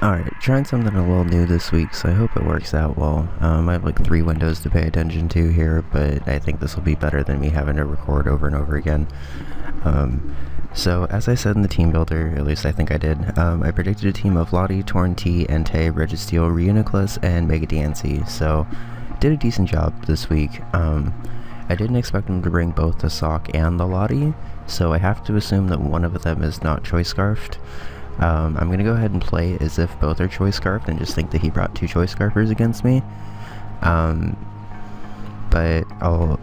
Alright, trying something a little new this week, so I hope it works out well. I have like 3 windows to pay attention to here, but I think this will be better than me having to record over and over again. So, as I said in the team builder, at least I think I did, I predicted a team of Lottie, Torn T, Entei, Registeel, Reuniclus, and Mega DNC, so did a decent job this week. I didn't expect them to bring both the Sock and the Lottie, so I have to assume that one of them is not Choice Scarfed. I'm going to go ahead and play as if both are Choice Scarfed and just think that he brought 2 Choice Scarfers against me. But I'll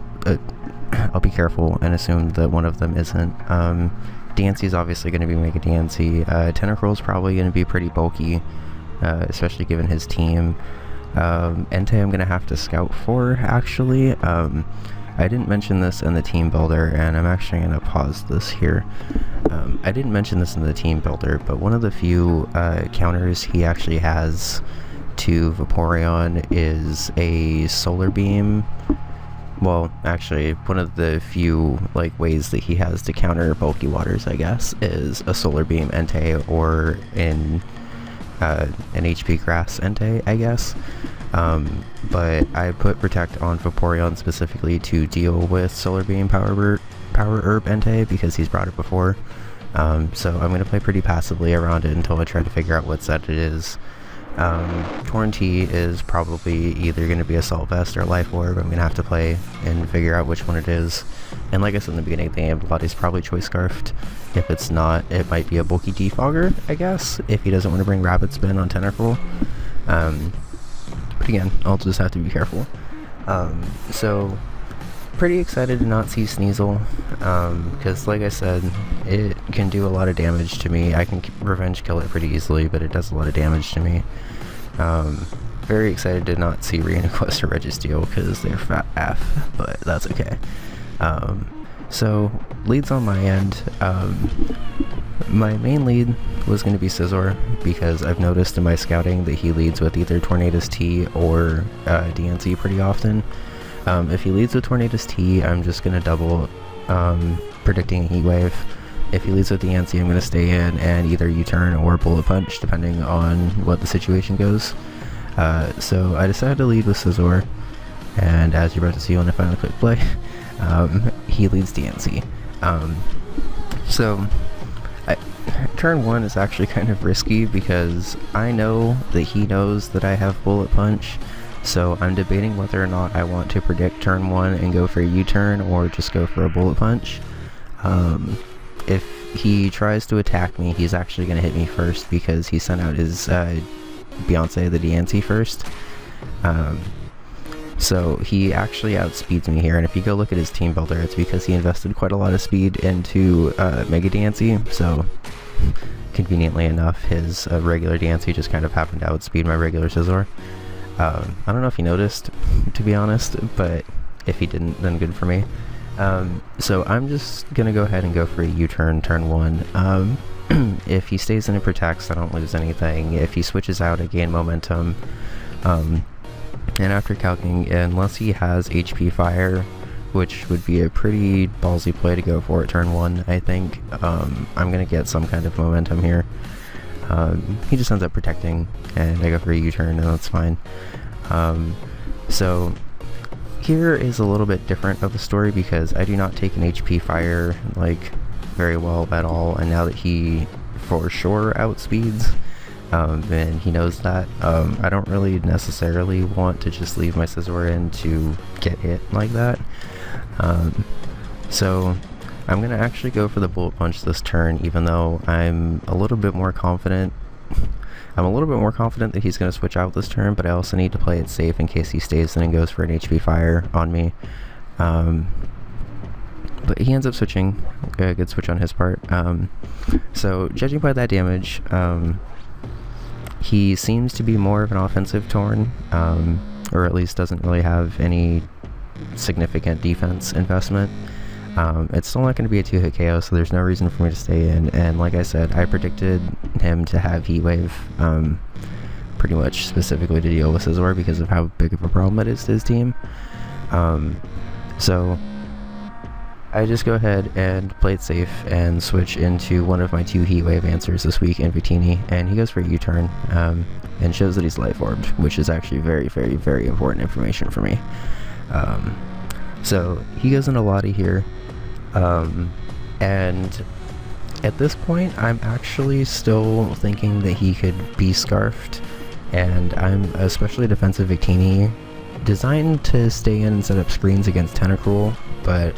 be careful and assume that one of them isn't. DNC is obviously going to be Mega DNC. Tentacruel is probably going to be pretty bulky, especially given his team. Entei I'm going to have to scout for, actually. I didn't mention this in the team builder, and I'm actually going to pause this here. I didn't mention this in the team builder, but one of the few counters he actually has to Vaporeon is a Solar Beam. Well, actually, one of the few ways that he has to counter Bulky Waters, I guess, is a Solar Beam Entei or an HP Grass Entei, I guess. But I put Protect on Vaporeon specifically to deal with Solar Beam Power Herb Entei because he's brought it before. So I'm going to play pretty passively around it until I try to figure out what set it is. Torn T is probably either going to be Assault Vest or Life Orb. I'm going to have to play and figure out which one it is. And like I said in the beginning of the game, Lottie's probably Choice Scarfed. If it's not, it might be a bulky Defogger, I guess, if he doesn't want to bring Rapid Spin on Tentacruel. But again, I'll just have to be careful. So, pretty excited to not see Sneasel, because like I said, it can do a lot of damage to me. I can revenge kill it pretty easily, but it does a lot of damage to me. Very excited to not see Reuniclus or Registeel, because they're fat F, but that's okay. So, leads on my end. My main lead was going to be Scizor, because I've noticed in my scouting that he leads with either Tornadus T or DNC pretty often. If he leads with Tornadus T, I'm just going to double predicting a Heat Wave. If he leads with DNC, I'm going to stay in and either U-turn or Bullet Punch, depending on what the situation goes. So I decided to lead with Scizor, and as you're about to see when I finally click play, he leads DNC. So turn 1 is actually kind of risky because I know that he knows that I have Bullet Punch, so I'm debating whether or not I want to predict turn 1 and go for a U-turn or just go for a Bullet Punch. If he tries to attack me, he's actually going to hit me first because he sent out his Beyonce the DNC first. So he actually outspeeds me here, and if you go look at his team builder, it's because he invested quite a lot of speed into Mega DNC, so conveniently enough, his regular DNC just kind of happened to outspeed my regular Scizor. I don't know if he noticed, to be honest, but if he didn't, then good for me. So I'm just gonna go ahead and go for a U-turn, turn 1. If he stays in and protects, I don't lose anything. If he switches out, I gain momentum. And after calculating, unless he has HP Fire, which would be a pretty ballsy play to go for at turn 1, I think, I'm gonna get some kind of momentum here. He just ends up protecting, and I go for a U-turn, and that's fine. So here is a little bit different of the story because I do not take an HP Fire very well at all, and now that he for sure outspeeds, and he knows that, I don't really necessarily want to just leave my Scizor in to get hit like that. So I'm gonna actually go for the Bullet Punch this turn, even though I'm a little bit more confident. I'm a little bit more confident that he's gonna switch out this turn, but I also need to play it safe in case he stays in and goes for an HP Fire on me. But he ends up switching. A good switch on his part. So judging by that damage, he seems to be more of an offensive Torn, or at least doesn't really have any significant defense investment. It's still not going to be a 2-hit KO, so there's no reason for me to stay in, and like I said, I predicted him to have Heat Wave, pretty much specifically to deal with Scizor because of how big of a problem it is to his team. So I just go ahead and play it safe and switch into one of my 2 Heat Wave answers this week in Victini, and he goes for a U-turn, and shows that he's life orbed, which is actually very, very, very important information for me. So he goes into Lottie here, and at this point I'm actually still thinking that he could be scarfed, and I'm especially defensive Victini designed to stay in and set up screens against Tentacruel, but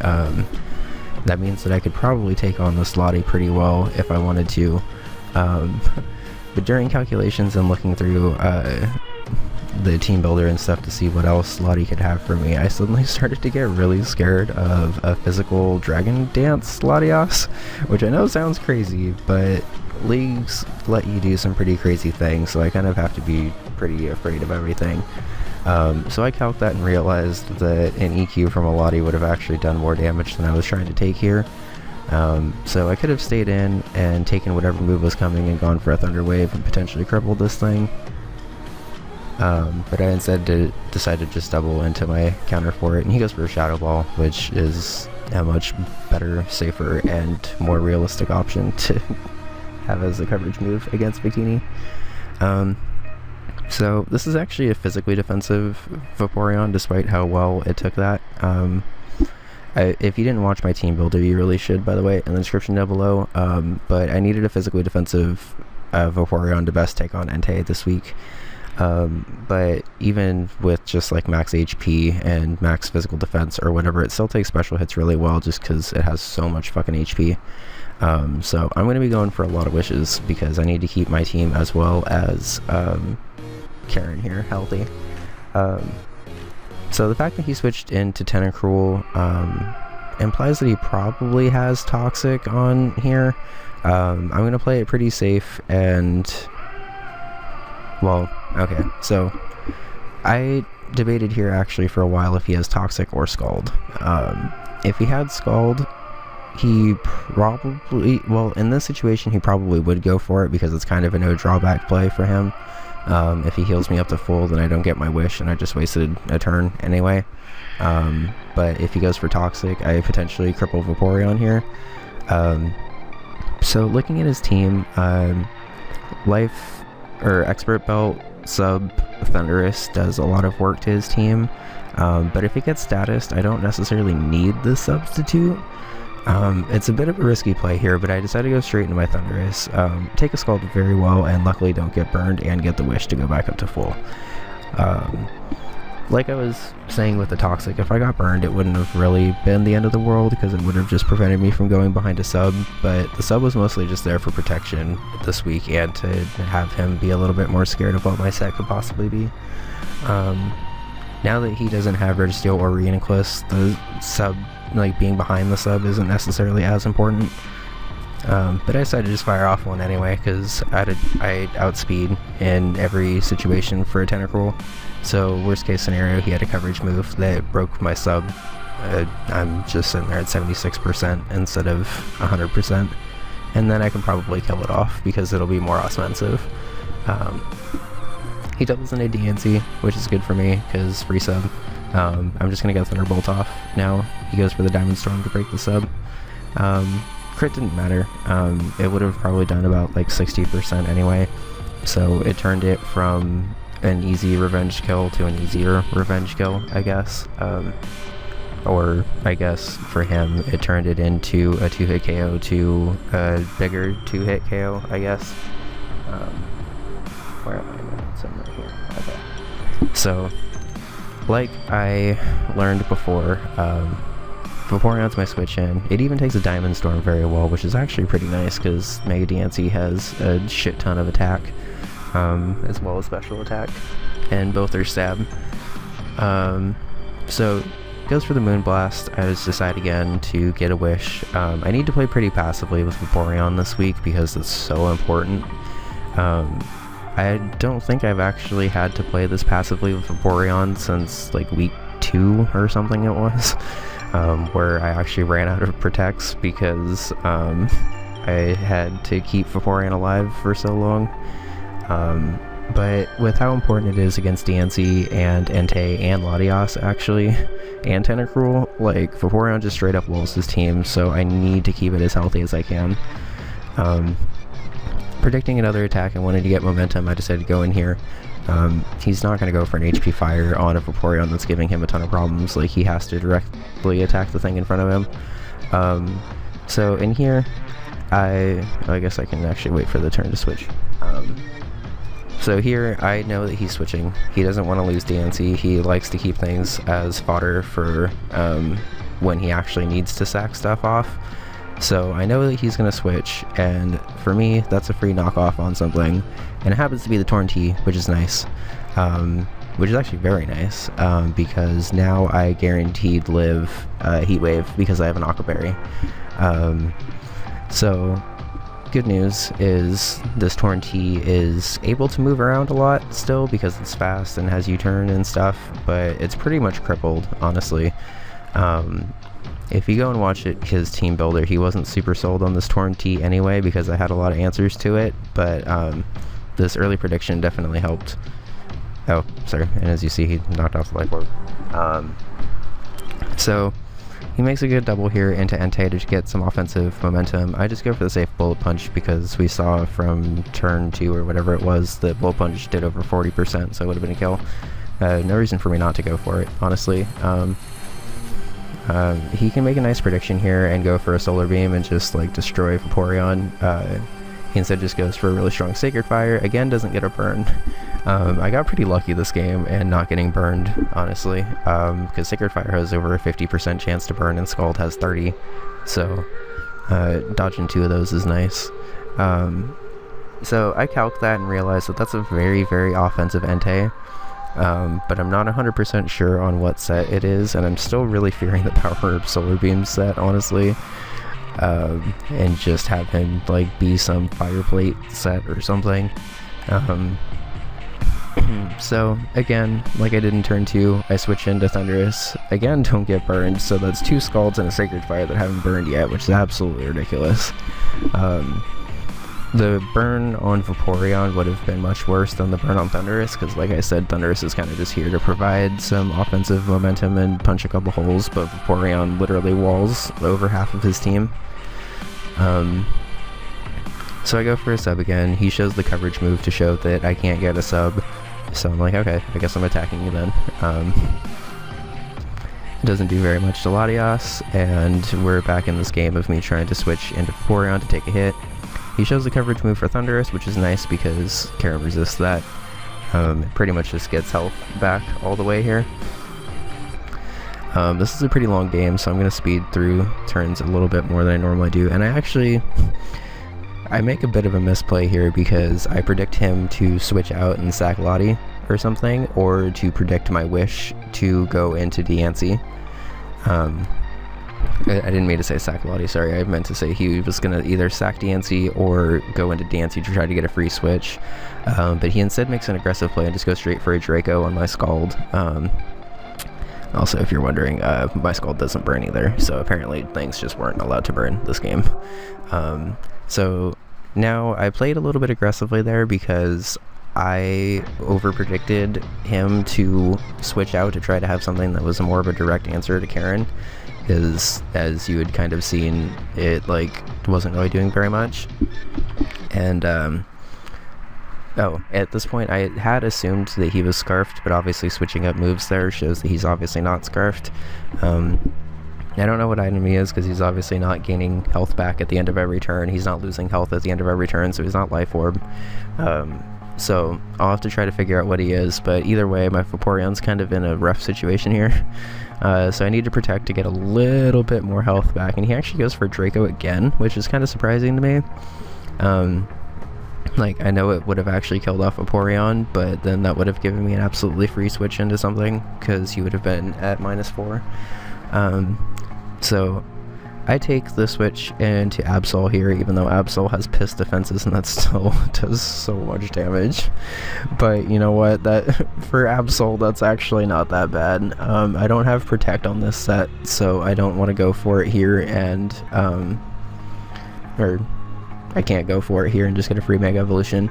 that means that I could probably take on this Lottie pretty well if I wanted to. But during calculations and looking through the team builder and stuff to see what else Lottie could have for me, I suddenly started to get really scared of a physical Dragon Dance Latios, which I know sounds crazy, but leagues let you do some pretty crazy things, so I kind of have to be pretty afraid of everything. So I calced that and realized that an EQ from a Lottie would have actually done more damage than I was trying to take here. So I could have stayed in and taken whatever move was coming and gone for a Thunder Wave and potentially crippled this thing. But I instead decided to just double into my counter for it, and he goes for a Shadow Ball, which is a much better, safer, and more realistic option to have as a coverage move against Victini. So this is actually a physically defensive Vaporeon, despite how well it took that. If you didn't watch my team builder, you really should, by the way, in the description down below. But I needed a physically defensive Vaporeon to best take on Entei this week. But even with just like max HP and max physical defense or whatever, it still takes special hits really well just because it has so much fucking HP. So I'm going to be going for a lot of wishes because I need to keep my team as well as Karen here healthy. So the fact that he switched into Tentacruel implies that he probably has Toxic on here. I'm going to play it pretty safe and... well, okay, so I debated here actually for a while if he has Toxic or Scald. If he had Scald, he probably... well, in this situation he probably would go for it because it's kind of a no drawback play for him. If he heals me up to full, then I don't get my wish, and I just wasted a turn anyway. But if he goes for Toxic, I potentially cripple Vaporeon here. So looking at his team, Life or Expert Belt sub Thundurus does a lot of work to his team. But if it gets statused, I don't necessarily need the substitute. It's a bit of a risky play here, but I decided to go straight into my Thundurus, take a Scald very well, and luckily don't get burned and get the wish to go back up to full. Like I was saying with the Toxic, if I got burned it wouldn't have really been the end of the world because it would have just prevented me from going behind a sub, but the sub was mostly just there for protection this week and to have him be a little bit more scared of what my set could possibly be. Now that he doesn't have Registeel or Reinoclus, the sub, like being behind the sub, isn't necessarily as important. But I decided to just fire off one anyway because I outspeed in every situation for a Tentacruel. So worst case scenario, he had a coverage move that broke my sub. I'm just sitting there at 76% instead of 100%, and then I can probably kill it off because it'll be more offensive. He doubles into DNC, which is good for me because free sub. I'm just gonna get Thunderbolt off now. He goes for the Diamond Storm to break the sub. Crit didn't matter. It would have probably done about like 60% anyway, so it turned it from an easy revenge kill to an easier revenge kill, I guess. Or I guess for him it turned it into a 2-hit KO to a bigger 2-hit KO, I guess. Where am I? Somewhere here. Okay. So, like I learned before, Vaporeon's my switch in. It even takes a Diamond Storm very well, which is actually pretty nice because Mega DNC has a shit ton of attack, as well as special attack, and both are stab. So goes for the Moonblast. I just decide again to get a wish. I need to play pretty passively with Vaporeon this week because it's so important. I don't think I've actually had to play this passively with Vaporeon since like week 2 or something it was, where I actually ran out of protects because I had to keep Vaporeon alive for so long. But with how important it is against DNC and Entei and Latios actually, and Tentacruel, like, Vaporeon just straight up walls his team, so I need to keep it as healthy as I can. Predicting another attack and wanting to get momentum, I decided to go in here. He's not going to go for an HP Fire on a Vaporeon that's giving him a ton of problems. Like, he has to directly attack the thing in front of him. So in here, I guess I can actually wait for the turn to switch. So here, I know that he's switching. He doesn't want to lose DNC. He likes to keep things as fodder for when he actually needs to sack stuff off. So I know that he's going to switch, and for me, that's a free knockoff on something. And it happens to be the Torn T, which is nice. Which is actually very nice, because now I guaranteed live Heat Wave because I have an Aqua Berry. So, good news is this Torn T is able to move around a lot still because it's fast and has U-turn and stuff, but it's pretty much crippled, honestly. If you go and watch his team builder, he wasn't super sold on this Torn T anyway because I had a lot of answers to it, but this early prediction definitely helped. Oh, sorry, and as you see, he knocked off the life orb. So, he makes a good double here into Entei to get some offensive momentum. I just go for the safe Bullet Punch because we saw from turn 2 or whatever it was that Bullet Punch did over 40%, so it would have been a kill. No reason for me not to go for it, honestly. He can make a nice prediction here and go for a Solar Beam and just, like, destroy Vaporeon. He instead just goes for a really strong Sacred Fire. Again, doesn't get a burn. I got pretty lucky this game and not getting burned, honestly, because Sacred Fire has over a 50% chance to burn and Scald has 30, so dodging 2 of those is nice. So I calc that and realized that that's a very, very offensive Entei, but I'm not 100% sure on what set it is, and I'm still really fearing the Power Herb Solar Beam set, honestly. And just have him, like, be some Fire Plate set or something. So, again, like I did in turn 2, I switch into Thundurus. Again, don't get burned, so that's 2 Scalds and a Sacred Fire that haven't burned yet, which is absolutely ridiculous. The burn on Vaporeon would have been much worse than the burn on Thundurus, because like I said, Thundurus is kind of just here to provide some offensive momentum and punch a couple holes, but Vaporeon literally walls over half of his team. So I go for a sub again. He shows the coverage move to show that I can't get a sub, so I'm like, okay, I guess I'm attacking you then. It doesn't do very much to Latias, and we're back in this game of me trying to switch into Vaporeon to take a hit. He shows the coverage move for Thundurus, which is nice because Karen resists that. It pretty much just gets health back all the way here. This is a pretty long game, so I'm going to speed through turns a little bit more than I normally do, and I make a bit of a misplay here because I predict him to switch out and sack Lottie or something, or to predict my wish to go into Diancie. I didn't mean to say sack Lottie, sorry, I meant to say he was going to either sack Diancie or go into Diancie to try to get a free switch, but he instead makes an aggressive play and just goes straight for a Draco on my Scald. Also, if you're wondering, my Scald doesn't burn either, so apparently things just weren't allowed to burn this game. So now I played a little bit aggressively there because I over-predicted him to switch out to try to have something that was more of a direct answer to Karen, because as you had kind of seen, it wasn't really doing very much. And at this point I had assumed that he was Scarfed, but obviously switching up moves there shows that he's obviously not Scarfed. I don't know what item he is because he's obviously not gaining health back at the end of every turn. He's not losing health at the end of every turn, so he's not Life Orb. So I'll have to try to figure out what he is, but either way, my Vaporeon's kind of in a rough situation here. So I need to protect to get a little bit more health back, and he actually goes for Draco again, which is kind of surprising to me. I know it would have actually killed off Vaporeon, but then that would have given me an absolutely free switch into something, because he would have been at -4. So I take the switch into Absol here, even though Absol has Piss defenses and that still does so much damage. But you know what, that for Absol, that's actually not that bad. I don't have Protect on this set, so I don't want to go for it here, and I can't go for it here and just get a free Mega Evolution.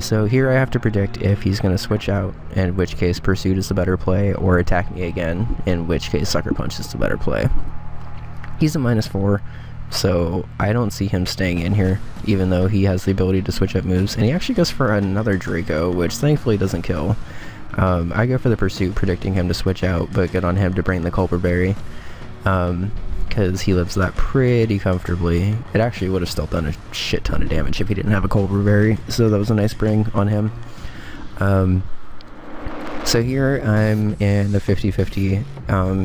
So here I have to predict if he's going to switch out, in which case Pursuit is the better play, or attack me again, in which case Sucker Punch is the better play. He's a -4, so I don't see him staying in here, even though he has the ability to switch up moves. And he actually goes for another Draco, which thankfully doesn't kill. I go for the Pursuit, predicting him to switch out, but good on him to bring the Culper Berry. Because he lives that pretty comfortably. It actually would have still done a shit ton of damage if he didn't have a Culper Berry, so that was a nice bring on him. So here I'm in the 50-50.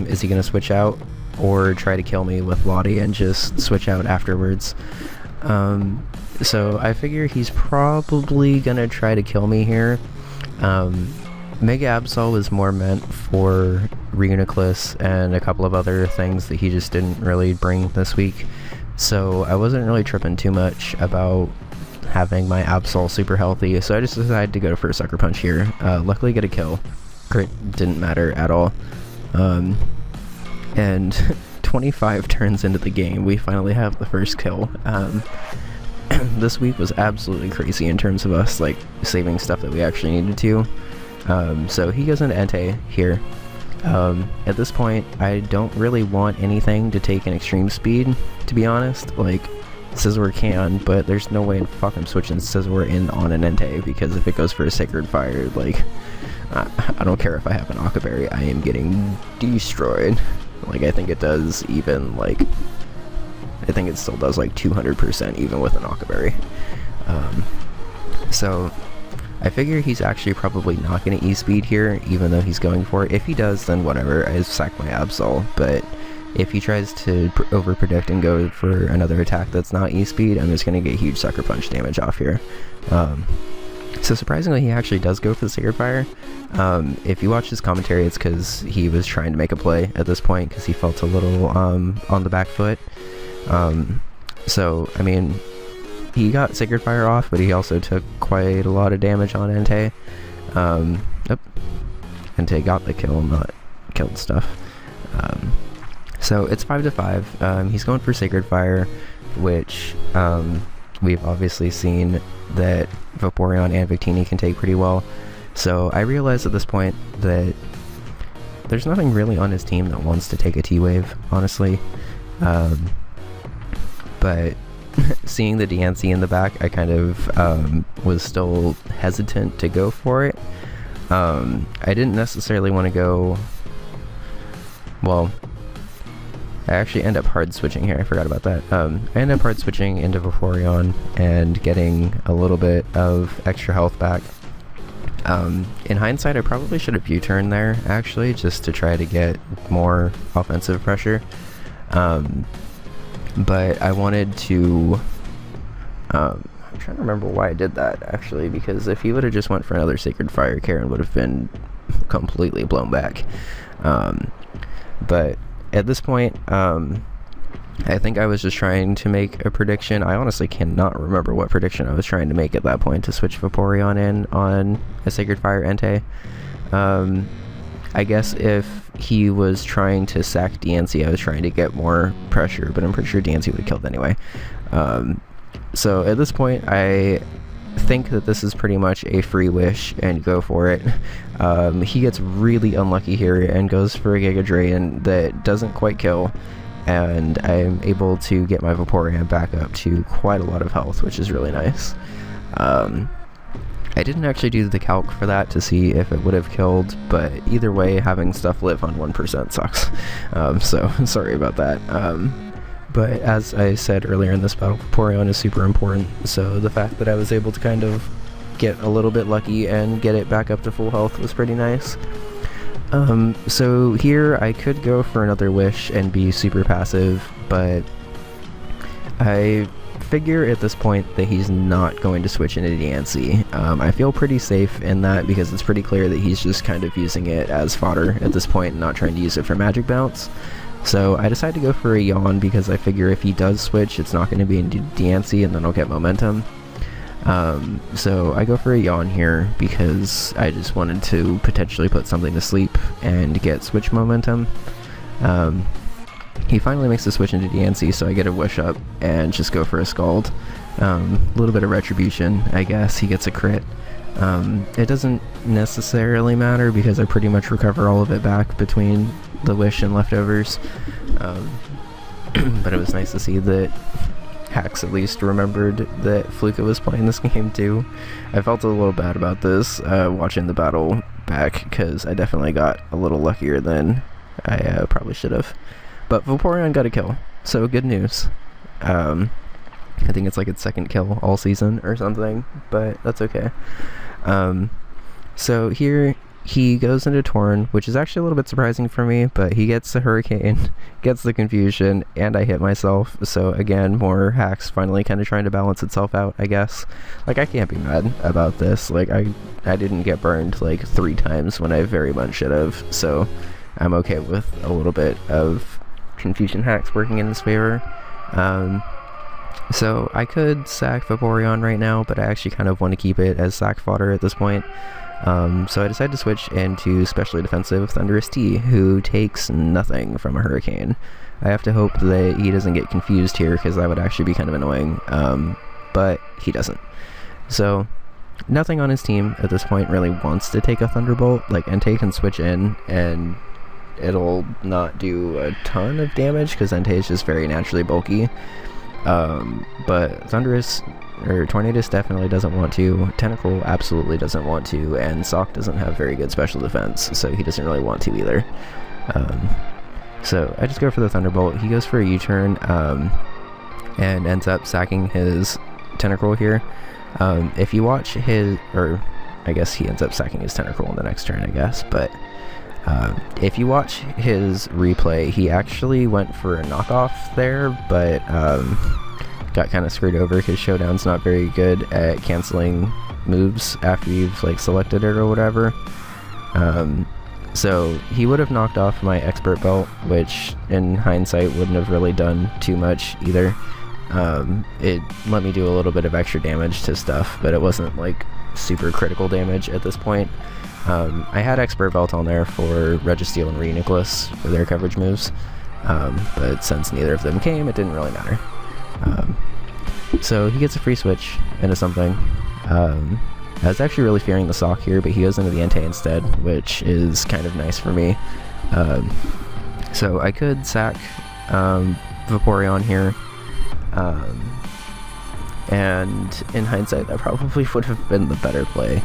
Is he going to switch out or try to kill me with Lottie and just switch out afterwards? So I figure he's probably going to try to kill me here. Mega Absol is more meant for Reuniclus and a couple of other things that he just didn't really bring this week, so I wasn't really tripping too much about having my Absol super healthy, so I just decided to go for a Sucker Punch here. Luckily get a kill. Crit didn't matter at all. And 25 turns into the game, we finally have the first kill. This week was absolutely crazy in terms of us like saving stuff that we actually needed to. So he goes into Entei here. At this point, I don't really want anything to take an extreme speed, to be honest. Like, Scizor can, but there's no way in fuck I'm switching Scizor in on an Entei, because if it goes for a Sacred Fire, like, I don't care if I have an Aqua Berry, I am getting destroyed. Like, I think it does even, like, I think it still does, like, 200% even with an Aqua Berry. So I figure he's actually probably not going to E-Speed here, even though he's going for it. If he does, then whatever, I sack my Absol, but if he tries to over-predict and go for another attack that's not E-Speed, I'm just going to get huge Sucker Punch damage off here. So surprisingly, he actually does go for the Sacred Fire. If you watch his commentary, it's because he was trying to make a play at this point, because he felt a little on the back foot. So, I mean, he got Sacred Fire off, but he also took quite a lot of damage on Entei. Entei got the kill, not killed stuff. So it's 5-5. He's going for Sacred Fire, which we've obviously seen that Vaporeon and Victini can take pretty well. So I realized at this point that there's nothing really on his team that wants to take a T-Wave, honestly. But seeing the DNC in the back, I kind of was still hesitant to go for it. I didn't necessarily want to go... Well, I actually end up hard switching here, I forgot about that. I end up hard switching into Vaporeon and getting a little bit of extra health back. In hindsight, I probably should have U-turned there, actually, just to try to get more offensive pressure. But I wanted to... I'm trying to remember why I did that, actually, because if he would have just went for another Sacred Fire, Karen would have been completely blown back. But at this point, I think I was just trying to make a prediction. I honestly cannot remember what prediction I was trying to make at that point to switch Vaporeon in on a Sacred Fire Entei. I guess if he was trying to sack DNC, I was trying to get more pressure, but I'm pretty sure DNC would have killed anyway. So at this point, I think that this is pretty much a free wish and go for it. He gets really unlucky here and goes for a Giga Drain that doesn't quite kill, and I'm able to get my Vaporeon back up to quite a lot of health, which is really nice. I didn't actually do the calc for that to see if it would have killed, but either way, having stuff live on 1% sucks. So sorry about that. But as I said earlier in this battle, Vaporeon is super important, so the fact that I was able to kind of get a little bit lucky and get it back up to full health was pretty nice. So here I could go for another wish and be super passive, but I figure at this point that he's not going to switch into DNC. I feel pretty safe in that because it's pretty clear that he's just kind of using it as fodder at this point and not trying to use it for Magic Bounce. So I decided to go for a Yawn because I figure if he does switch, it's not going to be in DNC and then I'll get momentum. So I go for a Yawn here because I just wanted to potentially put something to sleep and get switch momentum. He finally makes the switch into DNC, so I get a Wish Up and just go for a Scald. A little bit of retribution, I guess. He gets a crit. It doesn't necessarily matter because I pretty much recover all of it back between the wish and leftovers. But it was nice to see that Hacks at least remembered that Fluka was playing this game too. I felt a little bad about this watching the battle back because I definitely got a little luckier than I probably should have. But Vaporeon got a kill, so good news. I think it's like its second kill all season or something, but that's okay. So here he goes into Torn, which is actually a little bit surprising for me, but he gets the Hurricane, gets the confusion, and I hit myself. So again, more Hacks finally kind of trying to balance itself out, I guess. Like, I can't be mad about this. Like, I didn't get burned like 3 times when I very much should have, so I'm okay with a little bit of confusion Hacks working in his favor. So I could sack Vaporeon right now, but I actually kind of want to keep it as sack fodder at this point. So I decided to switch into specially defensive Thundurus T, who takes nothing from a Hurricane. I have to hope that he doesn't get confused here, because that would actually be kind of annoying, but he doesn't. So nothing on his team at this point really wants to take a Thunderbolt. Like, Entei can switch in, and it'll not do a ton of damage, because Entei is just very naturally bulky. But Thundurus, or Tornadus definitely doesn't want to, Tentacle absolutely doesn't want to, and Sock doesn't have very good special defense, so he doesn't really want to either. So I just go for the Thunderbolt. He goes for a U-turn, and ends up sacking his Tentacle here. If you watch his, or I guess he ends up sacking his Tentacle in the next turn, I guess, but if you watch his replay, he actually went for a knockoff there, but got kind of screwed over because Showdown's not very good at canceling moves after you've like selected it or whatever. So he would have knocked off my Expert Belt, which in hindsight wouldn't have really done too much either. It let me do a little bit of extra damage to stuff, but it wasn't like super critical damage at this point. I had Expert Belt on there for Registeel and Reuniclus for their coverage moves, but since neither of them came, it didn't really matter. So he gets a free switch into something. I was actually really fearing the Sock here, but he goes into the Entei instead, which is kind of nice for me. So I could sack Vaporeon here, and in hindsight that probably would have been the better play.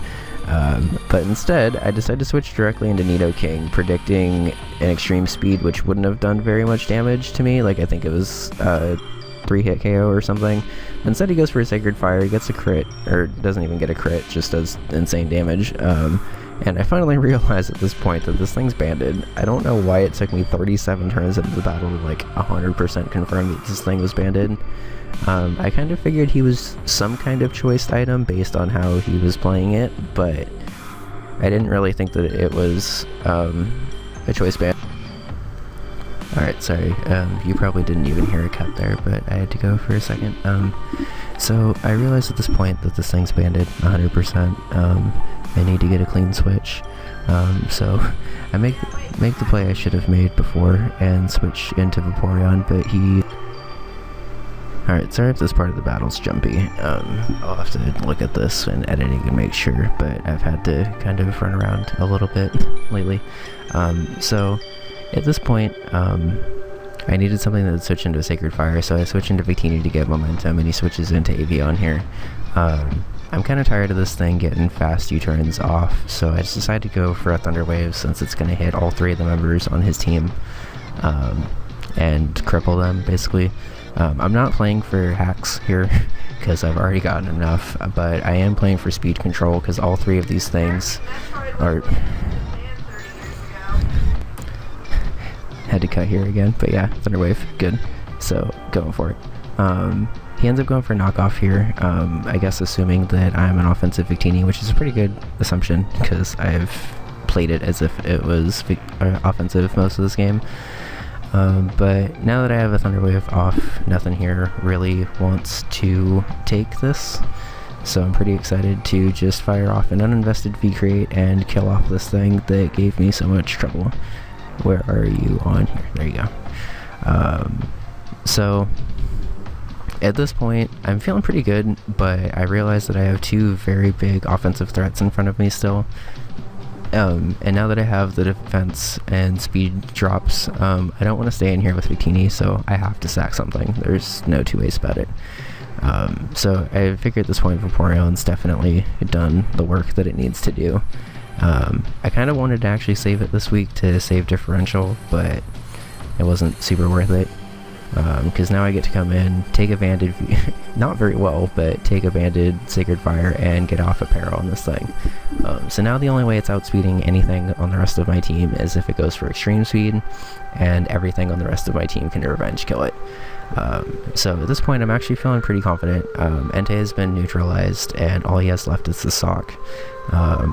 But instead, I decided to switch directly into Nidoking, predicting an extreme speed, which wouldn't have done very much damage to me. Like, I think it was 3-hit KO or something. Instead, he goes for a Sacred Fire, he gets a crit, or doesn't even get a crit, just does insane damage. And I finally realized at this point that this thing's banded. I don't know why it took me 37 turns into the battle to like 100% confirm that this thing was banded. I kind of figured he was some kind of choiced item based on how he was playing it, but I didn't really think that it was a choice band. Alright, sorry, you probably didn't even hear a cut there, but I had to go for a second. So I realized at this point that this thing's banded 100%. I need to get a clean switch. So I make the play I should have made before and switch into Vaporeon, but he... Alright, sorry if this part of the battle's jumpy. I'll have to look at this and editing and make sure, but I've had to kind of run around a little bit lately. So at this point, I needed something that would switch into a Sacred Fire, so I switched into Victini to get momentum, and he switches into Avion here. I'm kind of tired of this thing getting fast U-turns off, so I just decided to go for a Thunder Wave since it's going to hit all 3 of the members on his team, and cripple them, basically. I'm not playing for hacks here, because I've already gotten enough, but I am playing for speed control, because all 3 of these things are... Had to cut here again, but yeah, Thunder Wave, good. So, going for it. He ends up going for a knockoff here, I guess assuming that I'm an offensive Victini, which is a pretty good assumption, because I've played it as if it was offensive most of this game. But now that I have a Thunder Wave off, nothing here really wants to take this. So I'm pretty excited to just fire off an uninvested V-Create and kill off this thing that gave me so much trouble. Where are you on here? There you go. So at this point, I'm feeling pretty good, but I realize that I have two very big offensive threats in front of me still. And now that I have the defense and speed drops, I don't want to stay in here with Victini, so I have to sack something. There's no two ways about it. So I figure at this point Vaporeon's definitely done the work that it needs to do. I kind of wanted to actually save it this week to save differential, but it wasn't super worth it. Because now I get to come in, take a Banded, not very well, but take a Banded Sacred Fire and get off a Peril on this thing. So now the only way it's outspeeding anything on the rest of my team is if it goes for extreme speed, and everything on the rest of my team can revenge kill it. So at this point I'm actually feeling pretty confident. Entei has been neutralized, and all he has left is the Sock.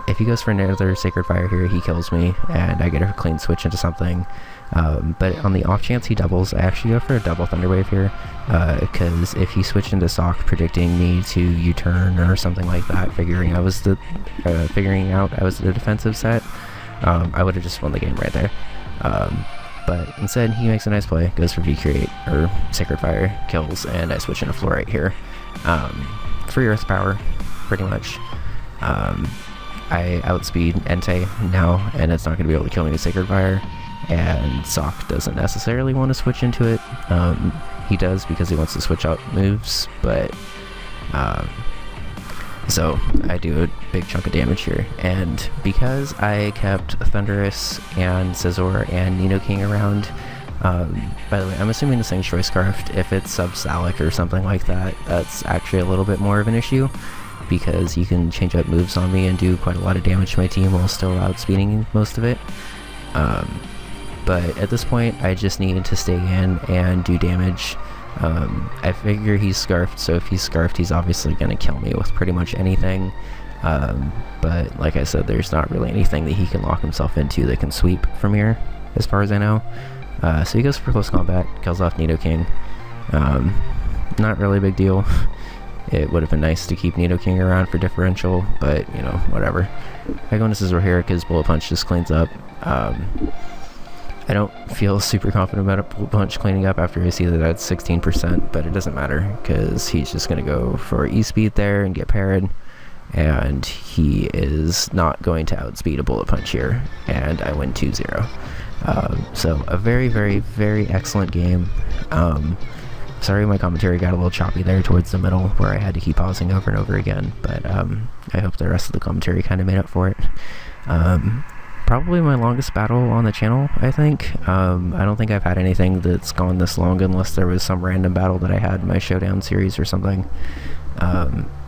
If he goes for another Sacred Fire here, he kills me, and I get a clean switch into something. But on the off chance he doubles, I actually go for a double Thunder Wave here, because if he switched into Sock predicting me to U-turn or something like that, figuring out I was the defensive set, I would have just won the game right there. But instead he makes a nice play, goes for V-Create, or Sacred Fire, kills, and I switch into Fluorite here. Free Earth Power, pretty much. I outspeed Entei now, and it's not going to be able to kill me with Sacred Fire. And Sock doesn't necessarily want to switch into it. He does because he wants to switch out moves, but so I do a big chunk of damage here. And because I kept Thundurus and Scizor and Nidoking around, by the way, I'm assuming this thing's Choice Scarfed. If it's Sub-Salic or something like that, that's actually a little bit more of an issue, because he can change up moves on me and do quite a lot of damage to my team while still outspeeding most of it. But at this point, I just need to stay in and do damage. I figure he's Scarfed, so if he's Scarfed, he's obviously going to kill me with pretty much anything. But like I said, there's not really anything that he can lock himself into that can sweep from here, as far as I know. So he goes for close combat, kills off Nidoking. Not really a big deal. It would have been nice to keep Nidoking around for differential, but, you know, whatever. I go into Scizor here because Bullet Punch just cleans up. I don't feel super confident about a Bullet Punch cleaning up after I see that that's 16%, but it doesn't matter, because he's just going to go for E-Speed there and get parried, and he is not going to outspeed a Bullet Punch here, and I win 2-0. So a very, very, very excellent game. Sorry my commentary got a little choppy there towards the middle, where I had to keep pausing over and over again, but I hope the rest of the commentary kind of made up for it. Probably my longest battle on the channel, I think. I don't think I've had anything that's gone this long, unless there was some random battle that I had in my Showdown series or something.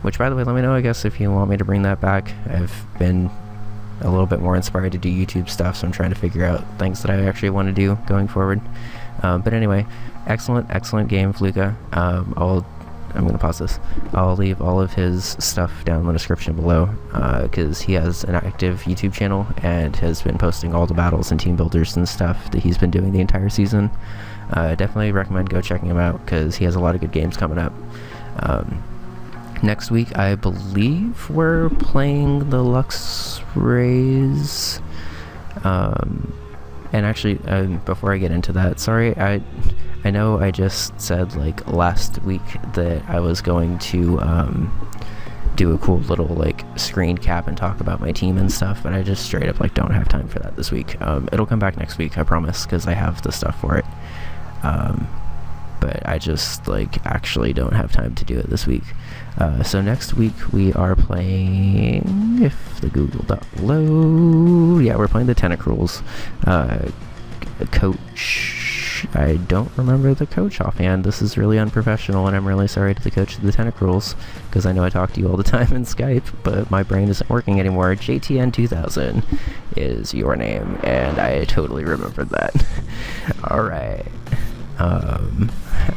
Which, by the way, let me know, I guess, if you want me to bring that back. I've been a little bit more inspired to do YouTube stuff, so I'm trying to figure out things that I actually want to do going forward. But anyway, excellent game, Fluka. I'm going to pause this. I'll leave all of his stuff down in the description below, because he has an active YouTube channel and has been posting all the battles and team builders and stuff that he's been doing the entire season. Definitely recommend go checking him out, because he has a lot of good games coming up. Next week, I believe we're playing the Luxrays. And actually, before I get into that, sorry, I know I just said, like, last week that I was going to do a cool little, like, screen cap and talk about my team and stuff, but I just straight up, like, don't have time for that this week. It'll come back next week, I promise, because I have the stuff for it. But I just, like, actually don't have time to do it this week. So next week we are playing, if the Google Doc load, yeah, we're playing the Tentacruels. Coach, I don't remember the coach offhand. This is really unprofessional, and I'm really sorry to the coach of the Tentacruels, because I know I talk to you all the time in Skype, but my brain isn't working anymore. JTN2000 is your name, and I totally remembered that. Alright. I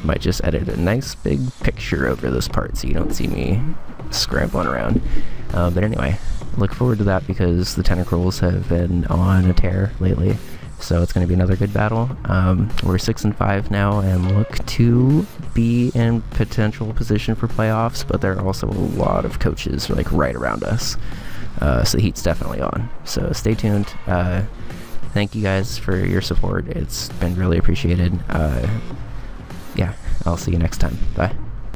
might just edit a nice big picture over this part so you don't see me scrambling around. But anyway, look forward to that, because the Tentacruels have been on a tear lately. So it's going to be another good battle. We're 6-5 now and look to be in potential position for playoffs, but there are also a lot of coaches like right around us. So the heat's definitely on. So stay tuned. Thank you guys for your support. It's been really appreciated. Yeah, I'll see you next time. Bye.